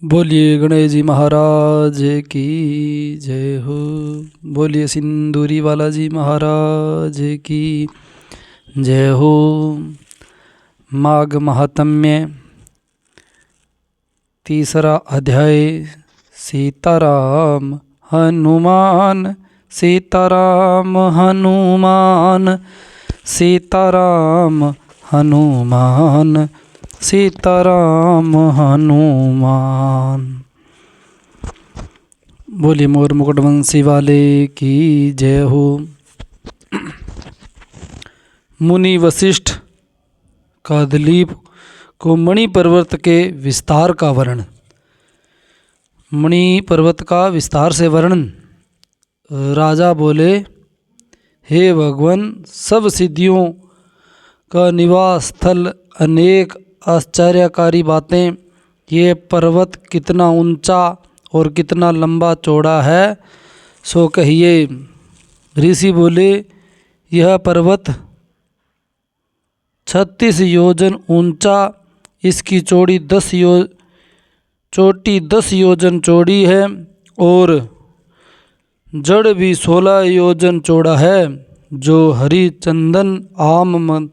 बोलिए गणेश जी महाराज की जय हो। बोलिए सिंदूरी वाला जी महाराज की जय हो। माघ महात्म्य तीसरा अध्याय। सीताराम हनुमान सीताराम हनुमान सीताराम हनुमान सीताराम हनुमान। बोलिए मोर मुकुटवंशी वाले की जय हो। मुनि वशिष्ठ कादलीप को मणि पर्वत के विस्तार का वर्णन। मणि पर्वत का विस्तार से वर्णन। राजा बोले, हे भगवान, सब सिद्धियों का निवास स्थल, अनेक आश्चर्यकारी बातें, ये पर्वत कितना ऊंचा और कितना लंबा चौड़ा है, सो कहिए। ऋषि बोले, यह पर्वत 36 योजन ऊंचा, इसकी चौड़ी 10 योजन चौड़ी है और जड़ भी 16 योजन चौड़ा है, जो हरि चंदन आम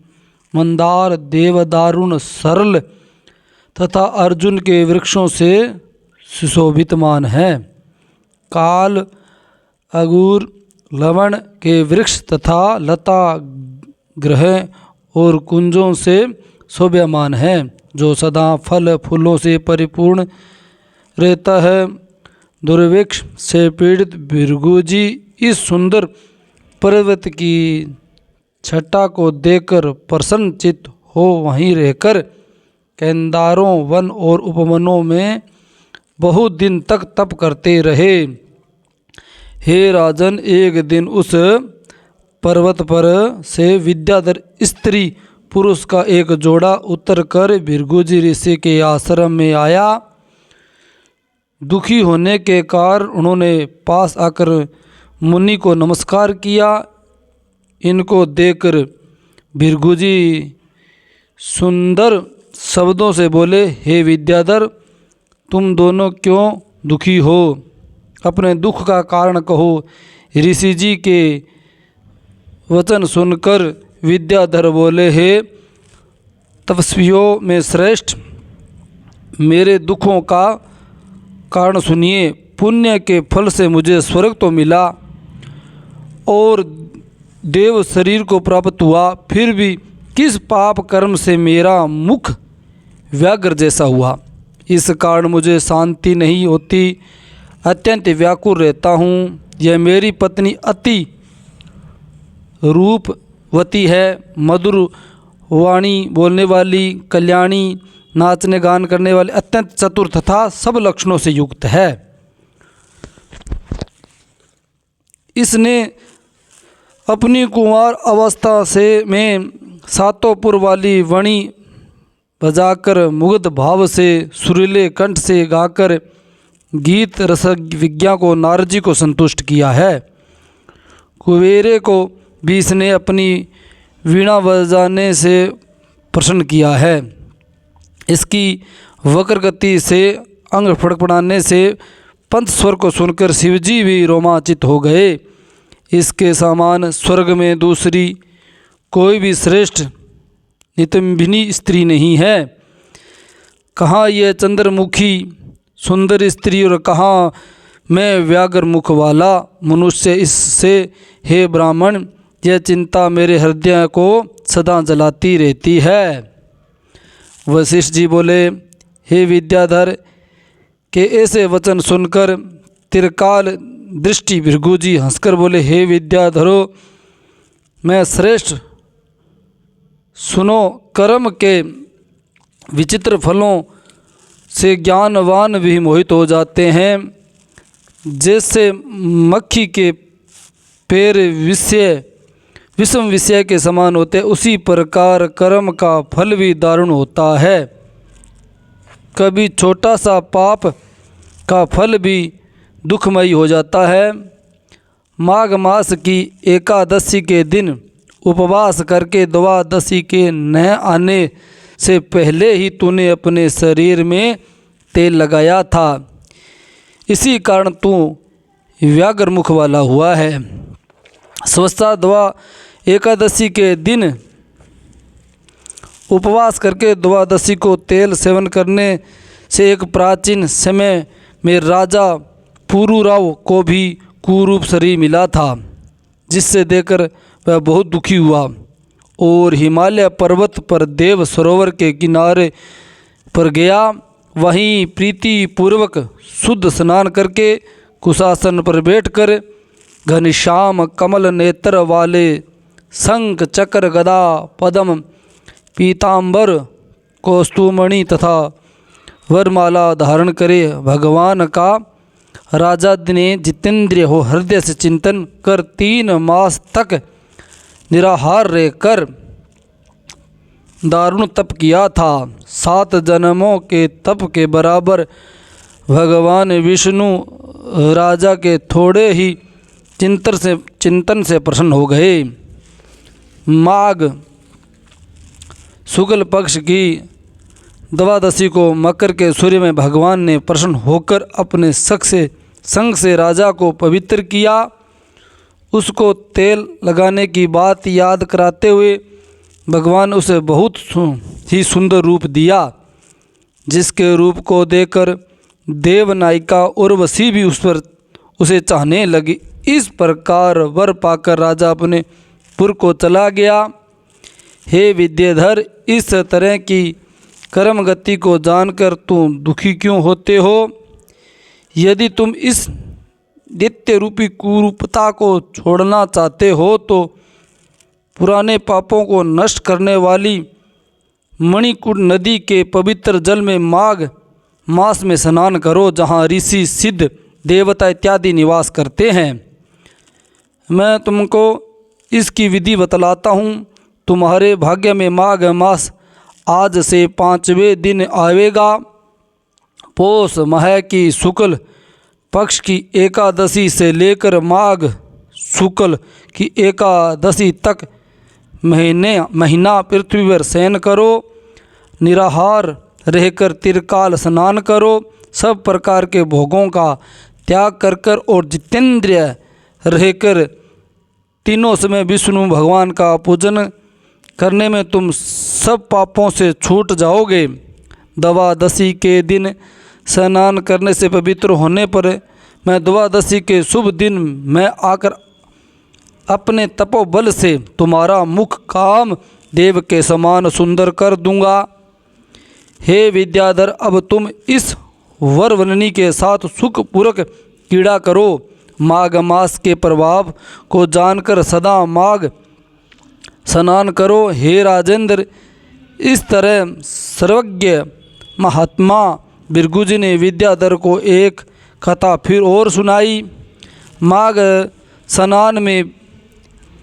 मंदार देवदारुण सरल तथा अर्जुन के वृक्षों से सुशोभितमान है। काल अगूर लवण के वृक्ष तथा लता ग्रह और कुंजों से शोभ्यमान है, जो सदा फल फूलों से परिपूर्ण रहता है। दुर्भिक्ष से पीड़ित भृगुजी इस सुंदर पर्वत की छटा को देखकर प्रसन्न चित्त हो वहीं रहकर केंदारों वन और उपवनों में बहुत दिन तक तप करते रहे। हे राजन, एक दिन उस पर्वत पर से विद्याधर स्त्री पुरुष का एक जोड़ा उतरकर भृगुजी ऋषि के आश्रम में आया। दुखी होने के कारण उन्होंने पास आकर मुनि को नमस्कार किया। इनको देखकर भृगुजी सुंदर शब्दों से बोले, हे विद्याधर, तुम दोनों क्यों दुखी हो? अपने दुख का कारण कहो। ऋषि जी के वचन सुनकर विद्याधर बोले, हे तपस्वियों में श्रेष्ठ, मेरे दुखों का कारण सुनिए। पुण्य के फल से मुझे स्वर्ग तो मिला और देव शरीर को प्राप्त हुआ, फिर भी किस पाप कर्म से मेरा मुख व्याघ्र जैसा हुआ। इस कारण मुझे शांति नहीं होती, अत्यंत व्याकुल रहता हूँ। यह मेरी पत्नी अति रूपवती है, मधुर वाणी बोलने वाली, कल्याणी, नाचने गान करने वाली, अत्यंत चतुर तथा सब लक्षणों से युक्त है। इसने अपनी कुंवार अवस्था से में सातों वाली वणी बजाकर मुग्ध भाव से सुरीले कंठ से गाकर गीत रस विज्ञा को नारद जी को संतुष्ट किया है। कुबेरे को भी इसने अपनी वीणा बजाने से प्रसन्न किया है। इसकी वक्र गति से अंग फड़फड़ाने से पंथ स्वर को सुनकर शिवजी भी रोमांचित हो गए। इसके समान स्वर्ग में दूसरी कोई भी श्रेष्ठ नितंबिनी स्त्री नहीं है। कहाँ यह चंद्रमुखी सुंदर स्त्री और कहाँ मैं व्याघ्र मुख वाला मनुष्य। इससे हे ब्राह्मण, यह चिंता मेरे हृदय को सदा जलाती रहती है। वशिष्ठ जी बोले, हे विद्याधर के ऐसे वचन सुनकर त्रिकाल दृष्टि भृगुजी हंसकर बोले, हे विद्याधरो, मैं श्रेष्ठ, सुनो, कर्म के विचित्र फलों से ज्ञानवान भी मोहित हो जाते हैं। जैसे मक्खी के पैर विषम विषय के समान होते, उसी प्रकार कर्म का फल भी दारुण होता है। कभी छोटा सा पाप का फल भी दुखमयी हो जाता है। माघ मास की एकादशी के दिन उपवास करके द्वादशी के न आने से पहले ही तूने अपने शरीर में तेल लगाया था, इसी कारण तू व्याघ्र मुख वाला हुआ है। स्वस्ता द्वा एकादशी के दिन उपवास करके द्वादशी को तेल सेवन करने से एक प्राचीन समय में राजा पुरूराव को भी कुरूप शरीर मिला था, जिससे देखकर वह बहुत दुखी हुआ और हिमालय पर्वत पर देव सरोवर के किनारे पर गया। वहीं प्रीति पूर्वक शुद्ध स्नान करके कुशासन पर बैठकर घनश्याम कमल नेत्र वाले शंख चक्र गदा पद्म पीतांबर कौस्तुमणि तथा वरमाला धारण करे भगवान का राजा ने जितेंद्रिय हो हृदय से चिंतन कर 3 मास तक निराहार रहकर दारुण तप किया था। 7 जन्मों के तप के बराबर भगवान विष्णु राजा के थोड़े ही चिंतन से प्रसन्न हो गए। माघ शुक्ल पक्ष की द्वादशी को मकर के सूर्य में भगवान ने प्रसन्न होकर अपने संग से राजा को पवित्र किया। उसको तेल लगाने की बात याद कराते हुए भगवान उसे बहुत ही सुंदर रूप दिया, जिसके रूप को देखकर देवनायिका उर्वशी भी उसे चाहने लगी। इस प्रकार वर पाकर राजा अपने पुर को चला गया। हे विद्याधर, इस तरह की कर्म गति को जानकर तुम दुखी क्यों होते हो? यदि तुम इस दैत्य रूपी कुरूपता को छोड़ना चाहते हो तो पुराने पापों को नष्ट करने वाली मणिकूट नदी के पवित्र जल में माघ मास में स्नान करो, जहाँ ऋषि सिद्ध देवता इत्यादि निवास करते हैं। मैं तुमको इसकी विधि बतलाता हूँ। तुम्हारे भाग्य में माघ मास आज से 5वें दिन आवेगा। पौष माह की शुक्ल पक्ष की एकादशी से लेकर माघ शुक्ल की एकादशी तक महीना पृथ्वी पर शयन करो, निराहार रहकर त्रिकाल स्नान करो, सब प्रकार के भोगों का त्याग कर और जितेंद्रिय रहकर तीनों समय विष्णु भगवान का पूजन करने में तुम सब पापों से छूट जाओगे। द्वादशी के दिन स्नान करने से पवित्र होने पर मैं द्वादशी के शुभ दिन में आकर अपने तपोबल से तुम्हारा मुख काम देव के समान सुंदर कर दूंगा। हे विद्याधर, अब तुम इस वरवरनी के साथ सुखपूर्वक क्रीड़ा करो। माघ मास के प्रभाव को जानकर सदा माघ स्नान करो। हे राजेंद्र, इस तरह सर्वज्ञ महात्मा भृगुजी ने विद्याधर को एक कथा फिर और सुनाई। माघ स्नान में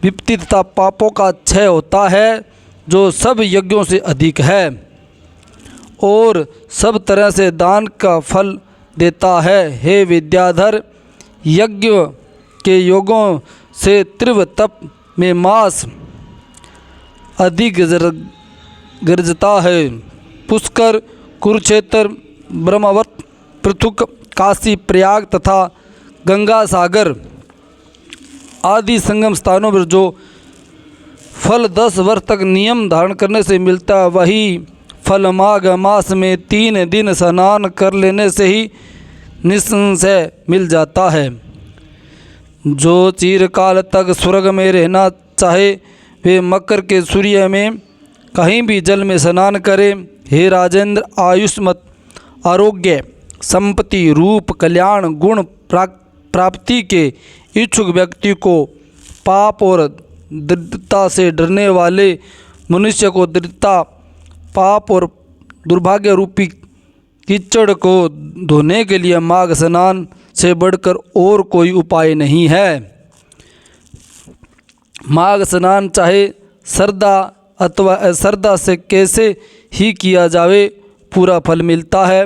विपत्ति तथा पापों का क्षय होता है, जो सब यज्ञों से अधिक है और सब तरह से दान का फल देता है। हे विद्याधर, यज्ञ के योगों से तीव्र तप में मास अधिक गर्जता है। पुष्कर, कुरुक्षेत्र, ब्रह्मवत, पृथुक, काशी, प्रयाग तथा गंगा सागर आदि संगम स्थानों पर जो फल 10 वर्ष तक नियम धारण करने से मिलता है, वही फल माघ मास में 3 दिन स्नान कर लेने से ही निसंशय मिल जाता है। जो चिरकाल तक स्वर्ग में रहना चाहे वे मकर के सूर्य में कहीं भी जल में स्नान करें। हे राजेंद्र, आयुष्मत, आरोग्य, संपत्ति, रूप, कल्याण, गुण प्राप्ति के इच्छुक व्यक्ति को पाप और दरिद्रता से डरने वाले मनुष्य को दरिद्रता, पाप और दुर्भाग्य रूपी कीचड़ को धोने के लिए माघ स्नान से बढ़कर और कोई उपाय नहीं है। माघ स्नान चाहे श्रद्धा अथवा अश्रद्धा से कैसे ही किया जावे, पूरा फल मिलता है।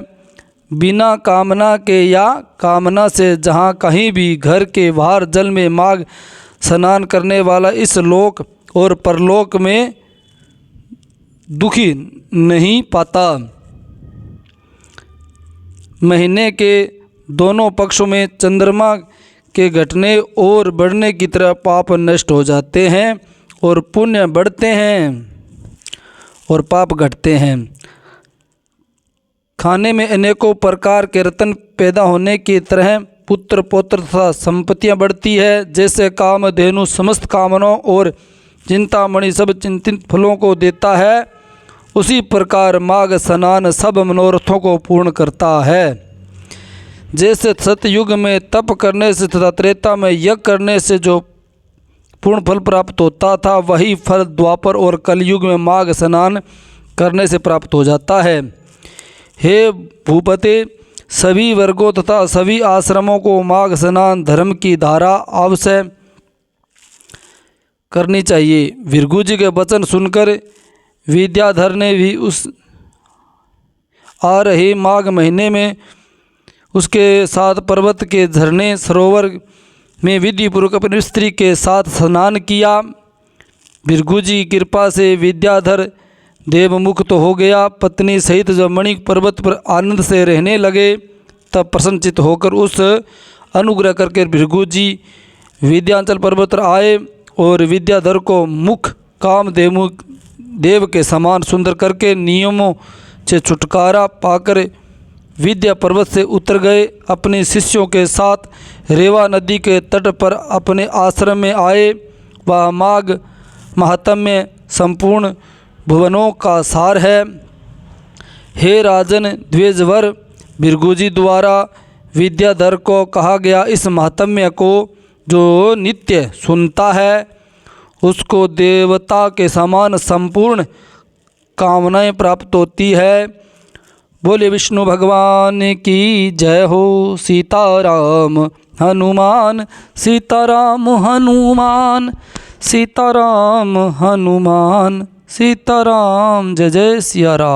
बिना कामना के या कामना से जहाँ कहीं भी घर के बाहर जल में माघ स्नान करने वाला इस लोक और परलोक में दुखी नहीं पाता। महीने के दोनों पक्षों में चंद्रमा के घटने और बढ़ने की तरह पाप नष्ट हो जाते हैं और पुण्य बढ़ते हैं और पाप घटते हैं। खाने में अनेकों प्रकार के रत्न पैदा होने की तरह पुत्र पौत्र तथा संपत्तियाँ बढ़ती है। जैसे कामधेनु समस्त कामनाओं और चिंतामणि सब चिंतित फलों को देता है, उसी प्रकार माघ स्नान सब मनोरथों को पूर्ण करता है। जैसे सतयुग में तप करने से तथा त्रेता में यज्ञ करने से जो पूर्ण फल प्राप्त होता था, वही फल द्वापर और कलयुग में माघ स्नान करने से प्राप्त हो जाता है। हे भूपते, सभी वर्गों तथा सभी आश्रमों को माघ स्नान धर्म की धारा अवश्य करनी चाहिए। भृगु जी के वचन सुनकर विद्याधर ने भी उस आ रहे माघ महीने में उसके साथ पर्वत के झरने सरोवर में विधिपूर्वक अपनी स्त्री के साथ स्नान किया। भृगु जी की कृपा से विद्याधर देवमुक्त हो गया। पत्नी सहित जब मणि पर्वत पर आनंद से रहने लगे, तब प्रसन्नचित होकर उस अनुग्रह करके भृगु जी विंध्याचल पर्वत पर आए और विद्याधर को मुख देव के समान सुंदर करके नियमों से छुटकारा पाकर विद्या पर्वत से उतर गए। अपने शिष्यों के साथ रेवा नदी के तट पर अपने आश्रम में आए। वह माघ महात्म्य संपूर्ण भुवनों का सार है। हे राजन द्विजवर, भृगुजी द्वारा विद्याधर को कहा गया इस महात्म्य को जो नित्य सुनता है, उसको देवता के समान संपूर्ण कामनाएं प्राप्त होती है। बोले विष्णु भगवान की जय हो। सीताराम हनुमान, सीताराम हनुमान, सीताराम हनुमान, सीताराम जय जय सिया राम।